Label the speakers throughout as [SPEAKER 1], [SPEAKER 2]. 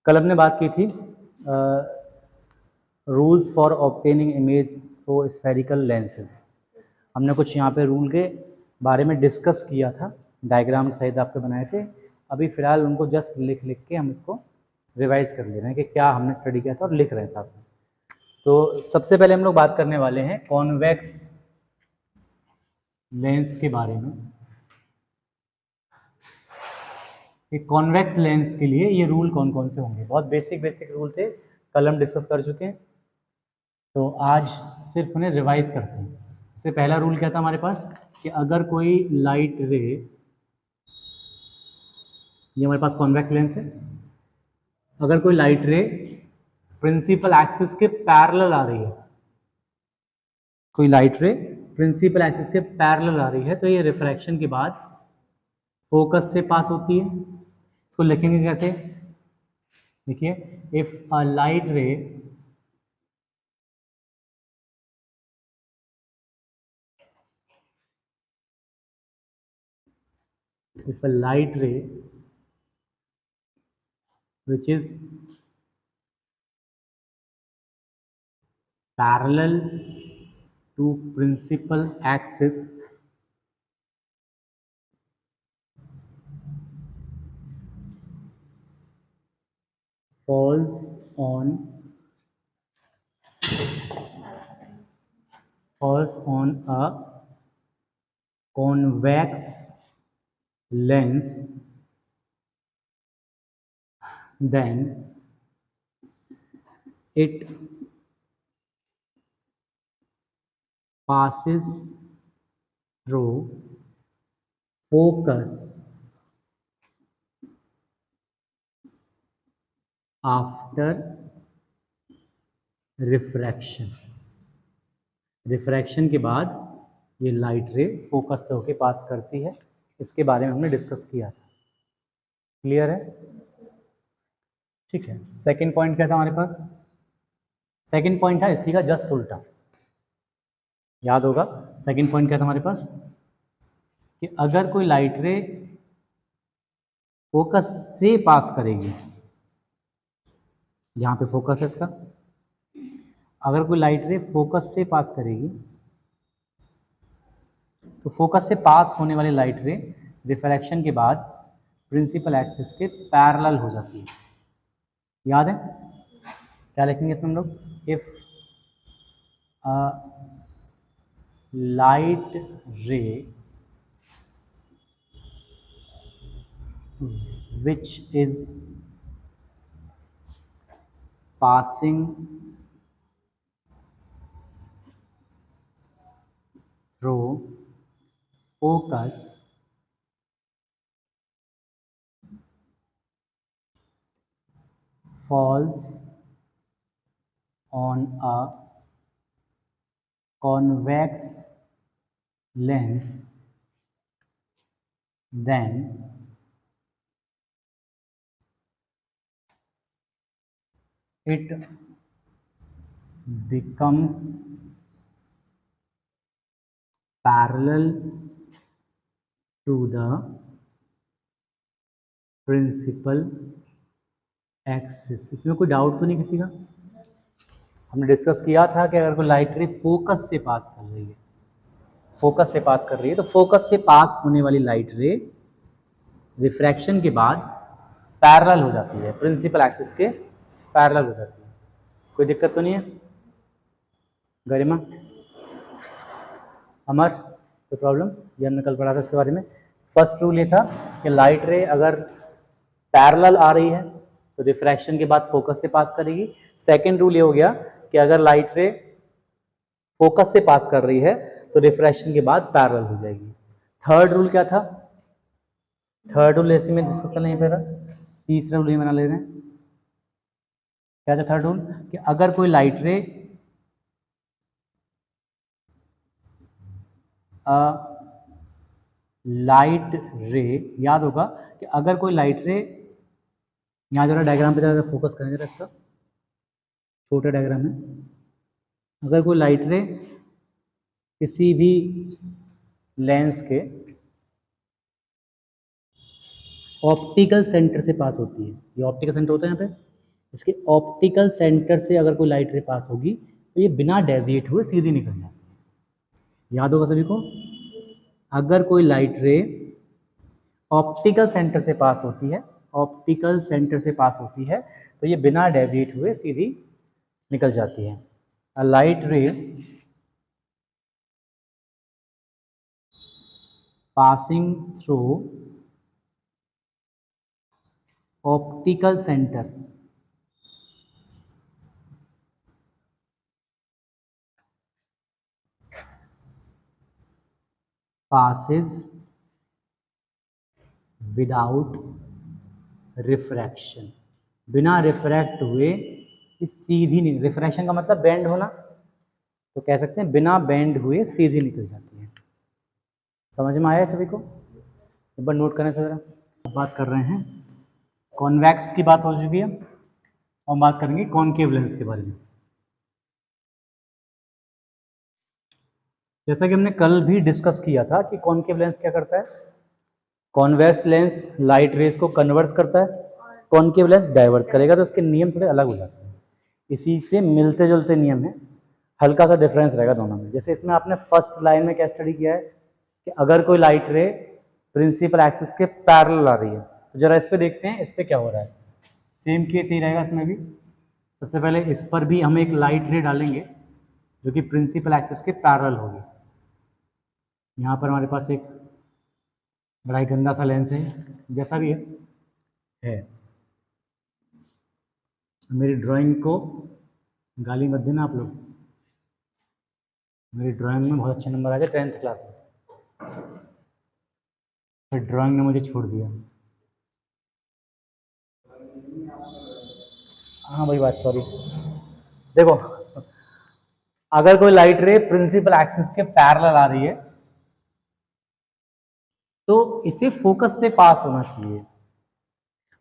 [SPEAKER 1] कल हमने बात की थी rules for obtaining image through spherical lenses. हमने कुछ यहाँ पे रूल के बारे में डिस्कस किया था, डायग्राम सहित आपके बनाए थे। अभी फ़िलहाल उनको जस्ट लिख के हम इसको रिवाइज कर ले रहे हैं कि क्या हमने स्टडी किया था और लिख रहे हैं साथ में। तो सबसे पहले हम लोग बात करने वाले हैं कॉन्वेक्स लेंस के बारे में। कि कॉन्वेक्स लेंस के लिए ये रूल कौन कौन से होंगे। बहुत बेसिक रूल थे, कल हम डिस्कस कर चुके हैं, तो आज सिर्फ उन्हें रिवाइज करते हैं। इससे पहला रूल क्या था हमारे पास कि अगर कोई लाइट रे, ये हमारे पास कॉन्वेक्स लेंस है, अगर कोई लाइट रे प्रिंसिपल एक्सिस के पैरेलल आ रही है, कोई लाइट रे प्रिंसिपल एक्सिस के पैरेलल आ रही है, तो ये रिफ्रैक्शन के बाद फोकस से पास होती है। इसको लिखेंगे कैसे? देखिए, इफ अ लाइट रे which is parallel to principal axis falls on a convex lens, then it passes through focus after refraction. Refraction के बाद ये लाइट रे फोकस से होके पास करती है। इसके बारे में हमने डिस्कस किया था। क्लियर है? ठीक है। सेकंड पॉइंट क्या था हमारे पास? सेकंड पॉइंट था इसी का जस्ट उल्टा। याद होगा सेकंड पॉइंट क्या था हमारे पास कि अगर कोई लाइट रे फोकस से पास करेगी, यहाँ पे फोकस है इसका, अगर कोई लाइट रे फोकस से पास करेगी तो फोकस से पास होने वाली लाइट रे रिफ्रैक्शन के बाद प्रिंसिपल एक्सिस के पैरेलल हो जाती है। याद है? क्या लिखेंगे इसमें हम लोग? इफ लाइट रे which is passing through focus falls on a convex lens, then it becomes parallel to the principal axis। इसमें कोई डाउट तो नहीं किसी का? हमने डिस्कस किया था कि अगर कोई लाइट रे फोकस से पास कर रही है, फोकस से पास कर रही है, तो फोकस से पास होने वाली लाइट रे रिफ्रैक्शन के बाद पैरेलल हो जाती है, प्रिंसिपल एक्सिस के पैरेलल हो जाती है। कोई दिक्कत तो नहीं है? गरिमा, अमर, कोई प्रॉब्लम? ये हमने कल पढ़ा था इसके बारे में। फर्स्ट रूल ये था कि लाइट रे अगर पैरेलल आ रही है तो रिफ्रैक्शन के बाद फोकस से पास करेगी। सेकेंड रूल ये हो गया कि अगर लाइट रे फोकस से पास कर रही है तो रिफ्रैक्शन के बाद पैरेलल हो जाएगी। थर्ड रूल क्या था? थर्ड रूल ऐसे में डिस्कस कर लेंगे। फिर तीसरा रूल ये बना ले रहे हैं। क्या था थर्ड रूल? कि अगर कोई लाइट रे याद होगा कि अगर कोई लाइट रे, यहाँ जरा डायग्राम पे जरा फोकस करें जरा, इसका छोटा डायग्राम है। अगर कोई लाइट रे किसी भी लेंस के ऑप्टिकल सेंटर से पास होती है, ये ऑप्टिकल सेंटर होता है यहाँ पे, इसके ऑप्टिकल सेंटर से अगर कोई लाइट रे पास होगी तो ये बिना डेविएट हुए सीधी निकल जाती है। याद होगा सभी को, अगर कोई लाइट रे ऑप्टिकल सेंटर से पास होती है, ऑप्टिकल सेंटर से पास होती है, तो ये बिना डेविएट हुए सीधी निकल जाती है। A light ray passing through optical centre passes without refraction, बिना रिफ्रैक्ट हुए सीधी नहीं, रिफ्रैक्शन का मतलब बेंड होना, तो कह सकते हैं बिना बेंड हुए सीधी निकल जाती है। समझ में आया है सभी को? एक बार नोट करने से जरा। बात कर रहे हैं, कॉन्वेक्स की बात हो चुकी है और बात करेंगे कॉनकेव लेंस के बारे में। जैसा कि हमने कल भी डिस्कस किया था कि कॉनकेव लेंस क्या करता है, कॉन्वेक्स लेंस लाइट रेज को कन्वर्स करता है, कॉनकेव लेंस डाइवर्स करेगा, तो उसके नियम थोड़े अलग हो जाते हैं। इसी से मिलते जुलते नियम है, हल्का सा डिफरेंस रहेगा दोनों में। जैसे इसमें आपने फर्स्ट लाइन में क्या स्टडी किया है कि अगर कोई लाइट रे प्रिंसिपल एक्सिस के पैरेलल आ रही है, तो जरा इस पे देखते हैं इस पे क्या हो रहा है। सेम केस ही रहेगा इसमें भी। सबसे पहले इस पर भी हम एक लाइट रे डालेंगे जो कि प्रिंसिपल एक्सिस के पैरेलल होगी। यहाँ पर हमारे पास एक बड़ा ही गंदा सा लेंस है, जैसा भी है। मेरी ड्राइंग को गाली मत देना आप लोग, मेरी ड्राइंग में बहुत अच्छे नंबर आ गए 10th क्लास में, फिर ड्राइंग ने मुझे छोड़ दिया। हाँ वही बात, सॉरी। देखो, अगर कोई लाइट रे प्रिंसिपल एक्सिस के पैरेलल आ रही है तो इसे फोकस से पास होना चाहिए,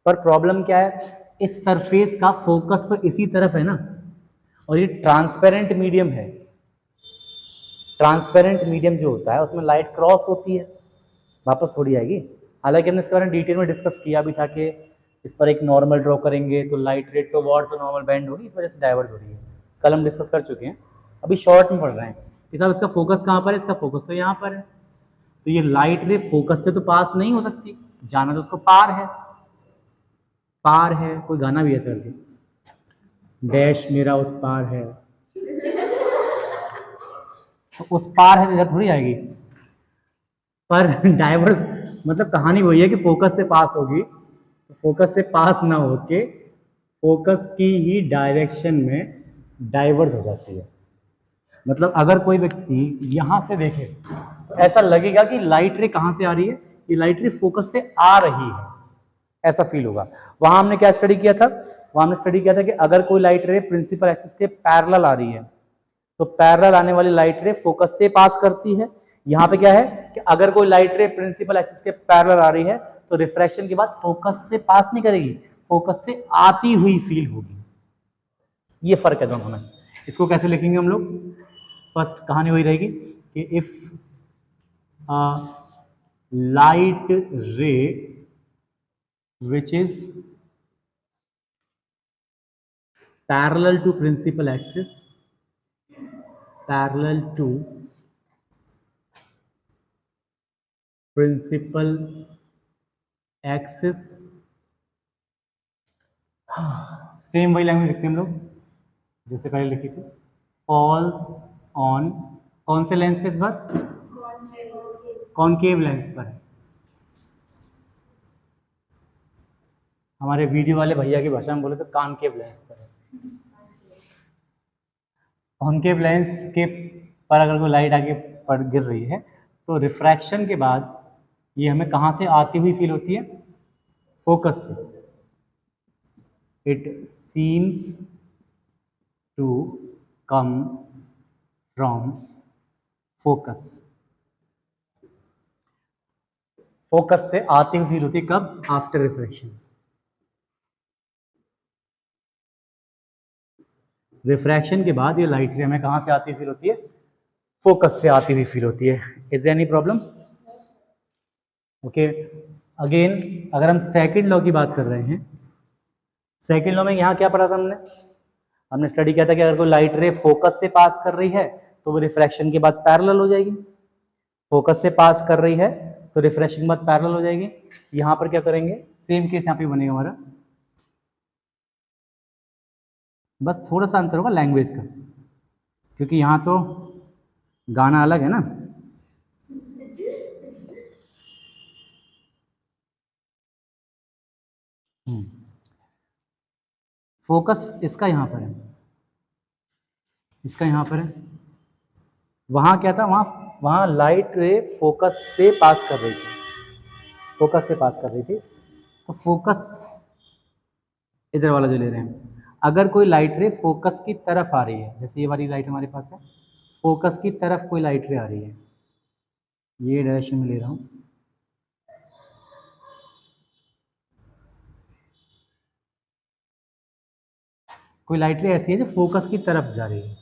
[SPEAKER 1] पर प्रॉब्लम क्या है, इस सरफेस का फोकस तो इसी तरफ है ना, और ये ट्रांसपेरेंट मीडियम है। ट्रांसपेरेंट मीडियम जो होता है उसमें लाइट क्रॉस होती है, वापस थोड़ी आएगी। हालांकि हमने इसके बारे में डिटेल में डिस्कस किया भी था कि इस पर एक नॉर्मल ड्रॉ करेंगे तो लाइट रे टुवर्ड्स नॉर्मल बेंड होगी, इस वजह से डाइवर्स हो रही है। कल हम डिस्कस कर चुके हैं, अभी शॉर्ट में पढ़ रहे हैं कि साहब इसका फोकस कहाँ पर है, इसका फोकस तो यहाँ पर है, तो ये लाइट रे फोकस से तो पास नहीं हो सकती, जाना तो उसको पार है। पार है, कोई गाना भी है सर के, डैश मेरा उस पार है, तो उस पार है तो इधर थोड़ी आएगी। पर डाइवर्स मतलब कहानी वही है कि फोकस से पास होगी, तो फोकस से पास ना होके फोकस की ही डायरेक्शन में डाइवर्स हो जाती है। मतलब अगर कोई व्यक्ति यहां से देखे तो ऐसा लगेगा कि लाइट रे कहां से आ रही है, ये लाइट रे फोकस से आ रही है, ऐसा फील होगा। वहां हमने क्या स्टडी किया था, वहां हमने स्टडी किया था कि अगर कोई लाइट रे प्रिंसिपल एक्सिस के पैरेलल आ रही है तो पैरेलल आने वाली लाइट रे फोकस से पास करती है। यहां पे क्या है कि अगर कोई लाइट रे प्रिंसिपल एक्सिस के पैरेलल आ रही है तो रिफ्रैक्शन के बाद फोकस से पास नहीं करेगी, फोकस से आती हुई फील होगी। ये फर्क है दोनों में। इसको कैसे लिखेंगे हम लोग, फर्स्ट कहानी वही रहेगी कि इफ लाइट रे which is parallel to principal axis, parallel to principal axis, same वही लैंग्वेज लिखते हैं हम लोग जैसे पहले लिखी थी, फॉल्स ऑन कौन से लेंस पे, इस बार कॉनकेव लेंस पर। हमारे वीडियो वाले भैया की भाषा में बोले तो कॉनकेव लेंस पर है। कॉनकेव लेंस के पर अगर कोई लाइट आगे पड़ गिर रही है तो रिफ्रैक्शन के बाद ये हमें कहाँ से आती हुई फील होती है, फोकस से। It seems to come from focus, focus से आती हुई फील होती है कब, आफ्टर रिफ्रैक्शन। रिफ्रैक्शन के बाद ये लाइट रे हमें कहां से आती हुई फील होती है, फोकस से आती हुई फील होती है। Is there any problem? Okay, again अगर हम सेकंड लॉ की बात कर रहे हैं सेकेंड लॉ में यहाँ क्या पढ़ा था हमने स्टडी किया था कि अगर कोई लाइट रे फोकस से पास कर रही है तो वो रिफ्रैक्शन के बाद पैरेलल हो जाएगी। फोकस से पास कर रही है तो रिफ्रैक्शन के बाद पैरेलल हो जाएगी। यहाँ पर क्या करेंगे, सेम केस यहाँ पे बनेगा हमारा, बस थोड़ा सा अंतर होगा लैंग्वेज का, क्योंकि यहाँ तो गाना अलग है ना। फोकस इसका यहाँ पर है, इसका यहाँ पर है। वहाँ क्या था, वहाँ लाइट रे फोकस से पास कर रही थी, फोकस से पास कर रही थी। तो फोकस इधर वाला जो ले रहे हैं, अगर कोई लाइट रे फोकस की तरफ आ रही है, जैसे ये वाली लाइट हमारे पास है, फोकस की तरफ कोई लाइट रे आ रही है, ये डायरेक्शन में ले रहा हूँ, कोई लाइट रे ऐसी है जो फोकस की तरफ जा रही है,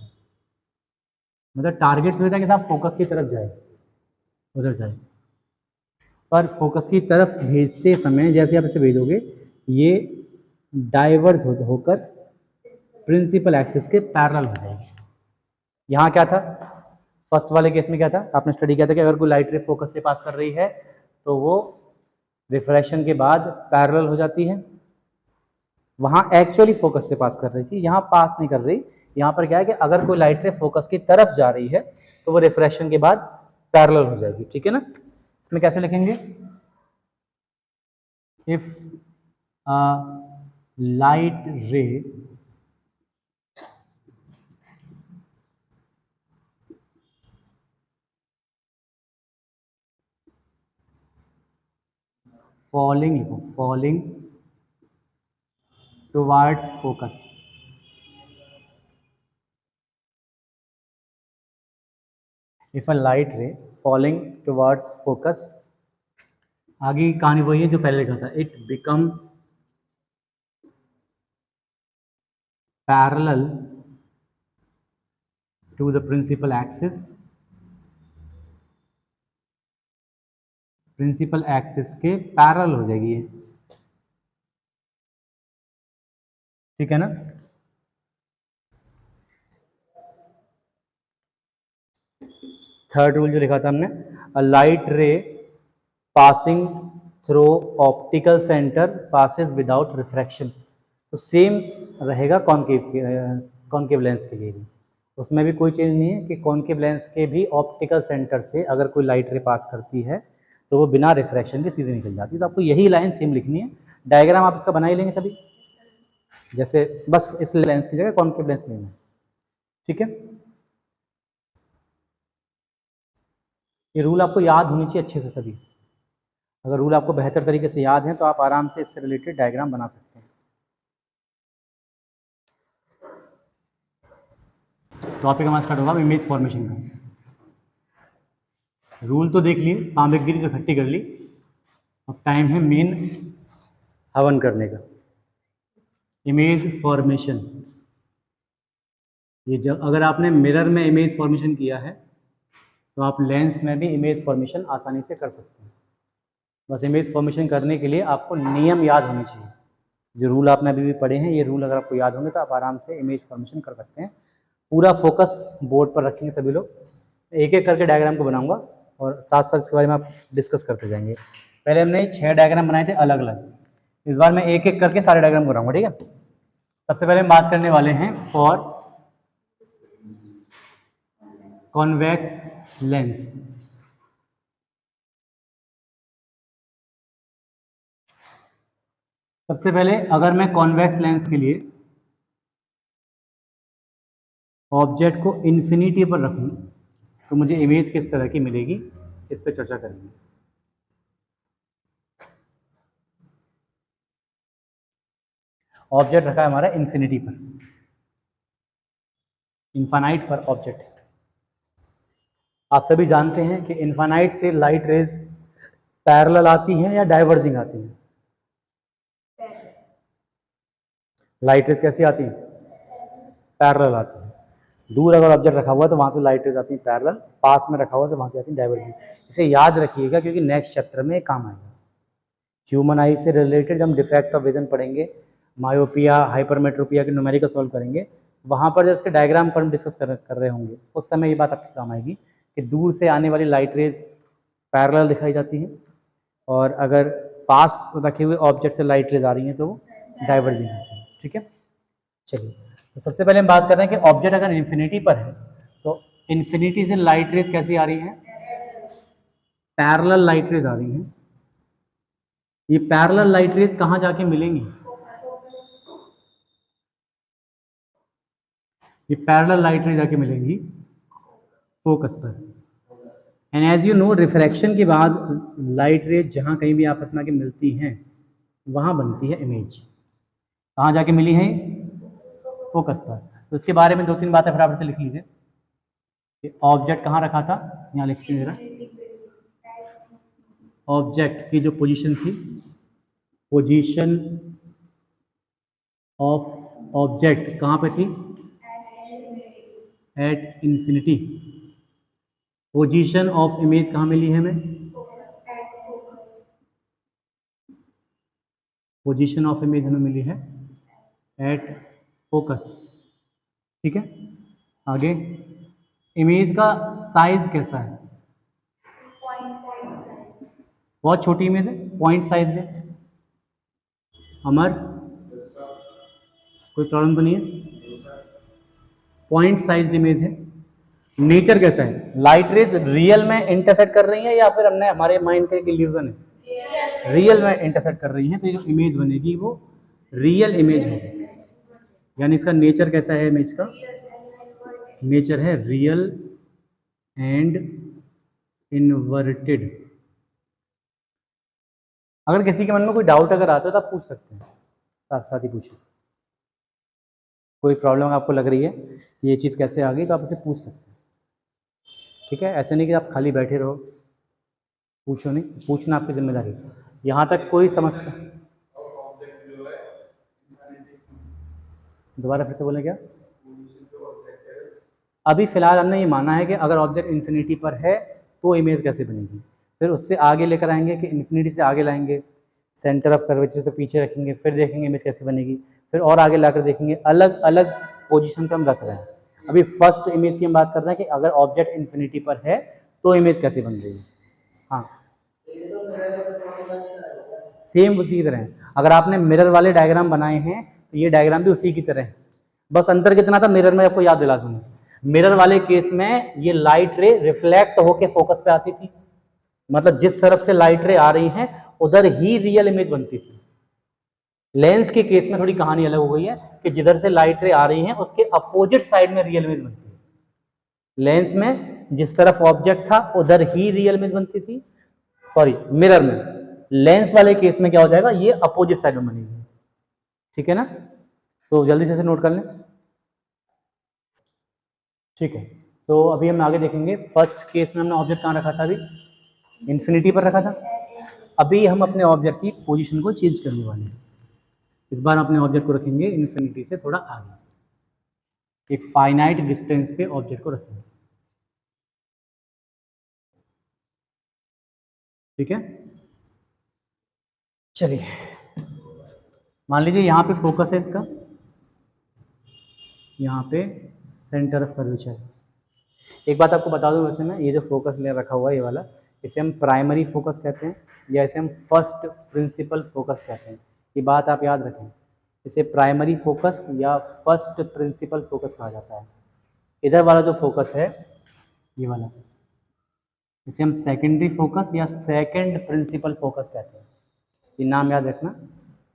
[SPEAKER 1] मतलब टारगेट होता है कि साहब फोकस की तरफ जाए, उधर जाए, पर फोकस की तरफ भेजते समय जैसे आप इसे भेजोगे ये डाइवर्ज होकर प्रिंसिपल एक्सिस के पैरेलल हो जाएगी। यहाँ क्या था, फर्स्ट वाले केस में क्या था, आपने स्टडी किया था कि अगर कोई लाइट रे फोकस से पास कर रही है तो वो रिफ्रैक्शन के बाद पैरेलल हो जाती है। वहाँ एक्चुअली फोकस से पास कर रही थी, यहाँ पास नहीं कर रही। यहाँ पर क्या है कि अगर कोई लाइट रे फोकस की तरफ जा रही है तो वो रिफ्रैक्शन के बाद पैरेलल हो जाएगी, ठीक है ना। इसमें कैसे लिखेंगे, इफ लाइट रे फॉलिंग, लिखो falling towards focus, if a light ray falling towards focus, आगे की कहानी वही है जो पहले लिखा था, it become parallel to the principal axis, principal axis के पैरेलल हो जाएगी ये, ठीक है ना। थर्ड रूल जो लिखा था हमने, a light ray passing through optical centre passes without refraction, तो सेम रहेगा कॉन्केव लेंस के लिए भी, उसमें भी कोई चेंज नहीं है कि कॉन्केव लेंस के भी ऑप्टिकल सेंटर से अगर कोई लाइट रे पास करती है तो वो बिना रिफ्रैक्शन के सीधे निकल जाती है। तो आपको यही लाइन सेम लिखनी है, डायग्राम आप इसका बना ही लेंगे सभी, जैसे बस इस लेंस की जगह कॉन्केव लेंस लेना है, ठीक है। ये रूल आपको याद होनी चाहिए अच्छे से सभी, अगर रूल आपको बेहतर तरीके से याद है तो आप आराम से इससे रिलेटेड डायग्राम बना सकते हैं। टॉपिक हमारा स्टार्ट होगा इमेज फॉर्मेशन का। रूल तो देख लिए, सामग्री तो इकट्ठी कर ली, अब टाइम है मेन हवन करने का, इमेज फॉर्मेशन। ये जब अगर आपने मिरर में इमेज फॉर्मेशन किया है तो आप लेंस में भी इमेज फॉर्मेशन आसानी से कर सकते हैं। बस इमेज फॉर्मेशन करने के लिए आपको नियम याद होने चाहिए, जो रूल आपने अभी भी पढ़े हैं, ये रूल अगर आपको याद होंगे तो आप आराम से इमेज फॉर्मेशन कर सकते हैं। पूरा फोकस बोर्ड पर रखेंगे सभी लोग, एक एक करके डायग्राम को बनाऊंगा और साथ साथ इसके बारे में आप डिस्कस करते जाएंगे। पहले हमने 6 डायग्राम बनाए थे अलग अलग, इस बार मैं एक एक करके सारे डायग्राम बनाऊंगा, ठीक है। सबसे पहले हम बात करने वाले हैं फॉर कॉन्वेक्स लेंस। सबसे पहले अगर मैं कॉन्वेक्स लेंस के लिए ऑब्जेक्ट को इन्फिनिटी पर रखूं तो मुझे इमेज किस तरह की मिलेगी, इस पर चर्चा करेंगे। ऑब्जेक्ट रखा है हमारा इन्फिनिटी पर, इन्फानाइट पर ऑब्जेक्ट। आप सभी जानते हैं कि इन्फानाइट से लाइट रेज पैरेलल आती हैं या डाइवर्जिंग आती हैं। लाइट रेज कैसी आती हैं, पैरेलल आती है। दूर अगर ऑब्जेक्ट रखा हुआ है तो वहां से लाइट रेज आती है पैरेलल, पास में रखा हुआ तो वहां से आती है डाइवर्जिंग। इसे याद रखिएगा क्योंकि नेक्स्ट चैप्टर में काम आएगा। ह्यूमन आई से रिलेटेड जब हम डिफेक्ट ऑफ विजन पढ़ेंगे मायोपिया, हाइपरमेट्रोपिया के न्यूमेरिकल सॉल्व करेंगे, वहाँ पर जब इसके डायग्राम पर हम डिस्कस कर रहे होंगे उस समय ये बात आपके काम आएगी कि दूर से आने वाली लाइट रेज पैरेलल दिखाई जाती है, और अगर पास रखे हुए ऑब्जेक्ट से लाइट रेज आ रही हैं तो वो डाइवर्जिंग होती है। ठीक है, चलिए तो सबसे पहले हम बात कर रहे हैं कि ऑब्जेक्ट अगर इन्फिनिटी पर है तो इन्फिनिटी से लाइट रेज कैसी आ रही हैं? पैरेलल लाइट रेज आ रही हैं। ये पैरेलल लाइट रेज कहाँ जाके मिलेंगी? ये पैरेलल लाइट रेज जाके मिलेंगी फोकस पर। And as you know, refraction के बाद लाइट रेज जहाँ कहीं भी आपस में आके मिलती हैं वहाँ बनती है इमेज। कहाँ जाके मिली है? फोकस पर। तो इसके बारे में 2-3 बातें फटाफट से लिख लीजिए कि ऑब्जेक्ट कहाँ रखा था, यहाँ लिख लीजिए जरा। ऑब्जेक्ट की जो पोजीशन थी, पोजीशन ऑफ ऑब्जेक्ट कहाँ पे थी? At infinity. Position of image कहाँ मिली है हमें? पोजीशन ऑफ इमेज हमें मिली है एट फोकस। ठीक है, आगे इमेज का साइज कैसा है? बहुत छोटी इमेज है, पॉइंट साइज है। अमर, कोई प्रॉब्लम तो नहीं है? पॉइंट साइज इमेज है। नेचर कैसा है? लाइट रेज रियल में इंटरसेक्ट कर रही है या फिर हमने हमारे माइंड का एक इल्यूजन है? रियल में इंटरसेक्ट कर रही है, तो ये जो इमेज बनेगी वो रियल इमेज होगी। यानी इसका नेचर कैसा है? इमेज का नेचर है रियल एंड इनवर्टेड। अगर किसी के मन में कोई डाउट अगर आता है तो आप पूछ सकते हैं, साथ साथ ही पूछिए। कोई प्रॉब्लम आपको लग रही है ये चीज़ कैसे आ गई तो आप इसे पूछ सकते हैं। ठीक है, ऐसे नहीं कि आप खाली बैठे रहो, पूछो नहीं, पूछना आपकी जिम्मेदारी है। यहाँ तक कोई समस्या? दोबारा फिर से बोलें क्या? अभी फिलहाल हमने ये माना है कि अगर ऑब्जेक्ट इन्फिनिटी पर है तो इमेज कैसे बनेगी, फिर उससे आगे लेकर आएंगे कि इन्फिनिटी से आगे लाएंगे, सेंटर ऑफ कर्वेचर से पीछे रखेंगे, फिर देखेंगे इमेज कैसे बनेगी, फिर और आगे लाकर देखेंगे। अलग अलग पोजीशन पे हम रख रहे हैं। अभी फर्स्ट इमेज की हम बात कर रहे हैं कि अगर ऑब्जेक्ट इन्फिनिटी पर है तो इमेज कैसे बन रही है। हाँ, सेम उसी की तरह है। अगर आपने मिरर वाले डायग्राम बनाए हैं तो ये डायग्राम भी उसी की तरह है, बस अंतर कितना था मिरर में आपको याद दिला दूंगा। मिरर वाले केस में ये लाइट रे रिफ्लेक्ट होके फोकस पे आती थी, मतलब जिस तरफ से लाइट रे आ रही हैं उधर ही रियल इमेज बनती थी। लेंस के केस में थोड़ी कहानी अलग हो गई है कि जिधर से लाइट रे आ रही हैं उसके अपोजिट साइड में रियल इमेज बनती है। लेंस में जिस तरफ ऑब्जेक्ट था उधर ही रियल इमेज बनती थी, सॉरी मिरर में। लेंस वाले केस में क्या हो जाएगा, ये अपोजिट साइड में बनेगी। ठीक है ना, तो जल्दी से इसे नोट कर लें। ठीक है, तो अभी हम आगे देखेंगे। फर्स्ट केस में हमने ऑब्जेक्ट कहाँ रखा था? अभी इन्फिनिटी पर रखा था। अभी हम अपने ऑब्जेक्ट की पोजीशन को चेंज करने वाले हैं। इस बार अपने ऑब्जेक्ट को रखेंगे इन्फिनिटी से थोड़ा आगे, एक फाइनाइट डिस्टेंस पे ऑब्जेक्ट को रखेंगे। ठीक है, चलिए मान लीजिए यहाँ पे फोकस है इसका, यहाँ पे सेंटर ऑफ कर्वेचर। एक बात आपको बता दूं, वैसे मैं ये जो फोकस ले रखा हुआ है ये वाला, इसे हम प्राइमरी फोकस कहते हैं या इसे हम फर्स्ट प्रिंसिपल फोकस कहते हैं। ये बात आप याद रखें, इसे प्राइमरी फोकस या फर्स्ट प्रिंसिपल फोकस कहा जाता है। इधर वाला जो फोकस है ये वाला, इसे हम सेकेंडरी फोकस या सेकंड प्रिंसिपल फोकस कहते हैं। ये नाम याद रखना।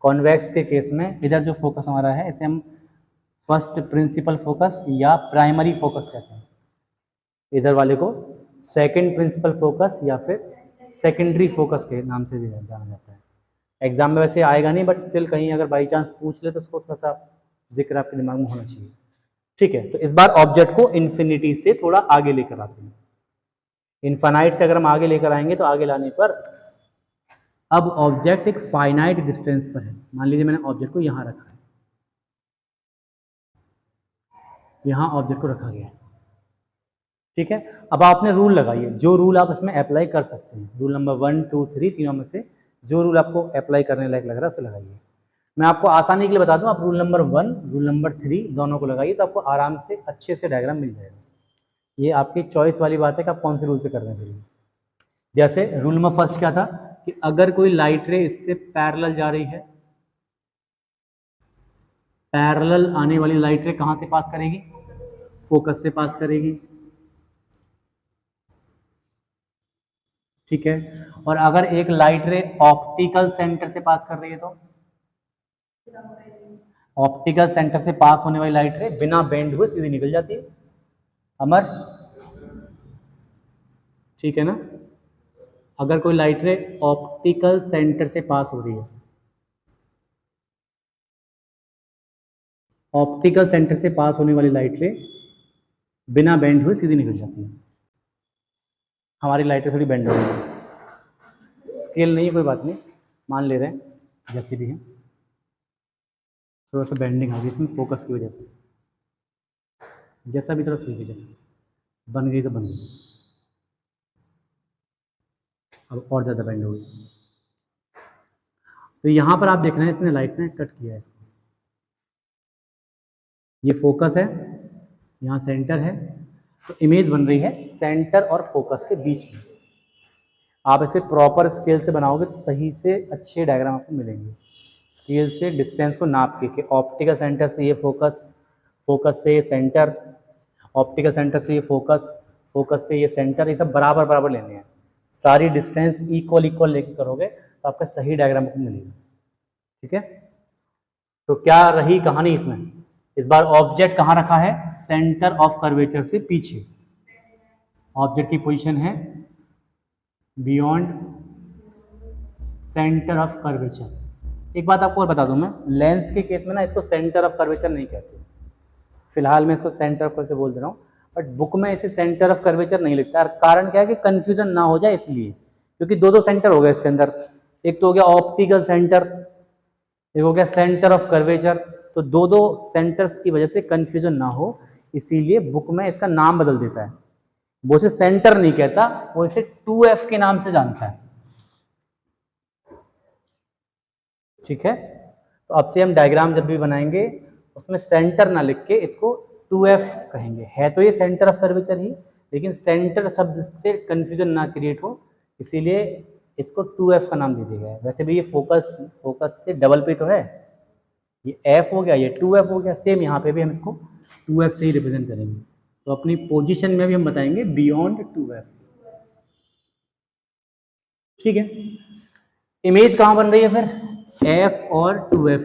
[SPEAKER 1] कॉन्वेक्स के केस में इधर जो फोकस हमारा है इसे हम फर्स्ट प्रिंसिपल फोकस या प्राइमरी फोकस कहते हैं। इधर वाले को सेकंड प्रिंसिपल फोकस या फिर सेकेंडरी फोकस के नाम से भी जाना जाता है। एग्जाम में वैसे आएगा नहीं, बट स्टिल कहीं अगर बाई चांस पूछ ले तो उसको थोड़ा सा जिक्र आपके दिमाग में होना चाहिए। ठीक है, तो इस बार ऑब्जेक्ट को इन्फिनिटी से थोड़ा आगे लेकर आते हैं। इनफाइनाइट से अगर हम आगे लेकर आएंगे तो आगे लाने पर अब ऑब्जेक्ट एक फाइनाइट डिस्टेंस पर है। मान लीजिए मैंने ऑब्जेक्ट को यहाँ रखा है, यहाँ ऑब्जेक्ट को रखा गया है। ठीक है, अब आपने रूल लगाइए, जो रूल आप इसमें अप्लाई कर सकते हैं। रूल नंबर 1, 2, 3 तीनों में से जो रूल आपको अप्लाई करने लायक लग रहा है उसे लगाइए। मैं आपको आसानी के लिए बता दूं, आप रूल नंबर 1 रूल नंबर 3 दोनों को लगाइए तो आपको आराम से अच्छे से डायग्राम मिल जाएगा। ये आपकी चॉइस वाली बात है कि आप कौन से रूल से कर रहे हैं। जैसे रूल नंबर फर्स्ट क्या था कि अगर कोई लाइट रे इससे पैरेलल जा रही है, पैरेलल आने वाली लाइट रे कहां से पास करेगी? फोकस से पास करेगी, ठीक है। और अगर एक लाइट रे ऑप्टिकल सेंटर से पास कर रही है तो ऑप्टिकल सेंटर से पास होने वाली लाइट रे बिना बेंड हुए सीधी निकल जाती है। अमर, ठीक है ना? अगर कोई लाइट रे ऑप्टिकल सेंटर से पास हो रही है, ऑप्टिकल सेंटर से पास होने वाली लाइट रे बिना बेंड हुए सीधी निकल जाती है। हमारी लाइटें थोड़ी बेंड हो रही है, स्केल नहीं है कोई बात नहीं, मान ले रहे हैं जैसी भी है, थोड़ा सा बेंडिंग आ गई इसमें फोकस की वजह से, जैसा भी थोड़ा ठीक है, जैसे बन गई तो बन गई, अब और ज़्यादा बेंड हो गई। तो यहाँ पर आप देख रहे हैं इसने लाइट ने कट किया है इसको, ये फोकस है, यहाँ सेंटर है, तो इमेज बन रही है सेंटर और फोकस के बीच में। आप इसे प्रॉपर स्केल से बनाओगे तो सही से अच्छे डायग्राम आपको मिलेंगे। स्केल से डिस्टेंस को नाप के कि ऑप्टिकल सेंटर से ये फोकस, फोकस से ये सेंटर, ऑप्टिकल सेंटर से ये फोकस, फोकस से ये सेंटर, ये सब बराबर बराबर लेने हैं। सारी डिस्टेंस इक्वल इक्वल लेके करोगे तो आपका सही डायग्राम आपको मिलेगा, ठीक है। तो क्या रही कहानी इसमें? इस बार ऑब्जेक्ट कहाँ रखा है? सेंटर ऑफ कर्वेचर से पीछे। ऑब्जेक्ट की पोजीशन है बियॉन्ड सेंटर ऑफ कर्वेचर। एक बात आपको और बता दूं मैं, लेंस के केस में ना इसको सेंटर ऑफ कर्वेचर नहीं कहते, फिलहाल मैं इसको सेंटर ऑफ कर्वेचर बोल दे रहा हूँ, बट बुक में इसे सेंटर ऑफ कर्वेचर नहीं लिखता। कारण क्या है कि कंफ्यूजन ना हो जाए इसलिए, क्योंकि दो दो सेंटर हो गए इसके अंदर, एक तो हो गया ऑप्टिकल सेंटर, एक हो गया सेंटर ऑफ कर्वेचर, तो दो दो सेंटर्स की वजह से कंफ्यूजन ना हो इसीलिए बुक में इसका नाम बदल देता है। वो इसे सेंटर नहीं कहता, वो इसे 2F के नाम से जानता है, ठीक है। तो अब से हम डायग्राम जब भी बनाएंगे उसमें सेंटर ना लिख के इसको 2F कहेंगे। है तो ये सेंटर ऑफ कर्वेचर ही, लेकिन सेंटर शब्द से कंफ्यूजन ना क्रिएट हो इसीलिए इसको 2F का नाम दे दिया गया है। वैसे भी ये फोकस, फोकस से डबल पे तो है, ये F हो गया, ये 2F हो गया, सेम यहाँ पे भी हम इसको 2F से ही रिप्रेजेंट करेंगे। तो अपनी पोजीशन में भी हम बताएंगे बियॉन्ड 2F, ठीक है। इमेज कहाँ बन रही है फिर? F और 2F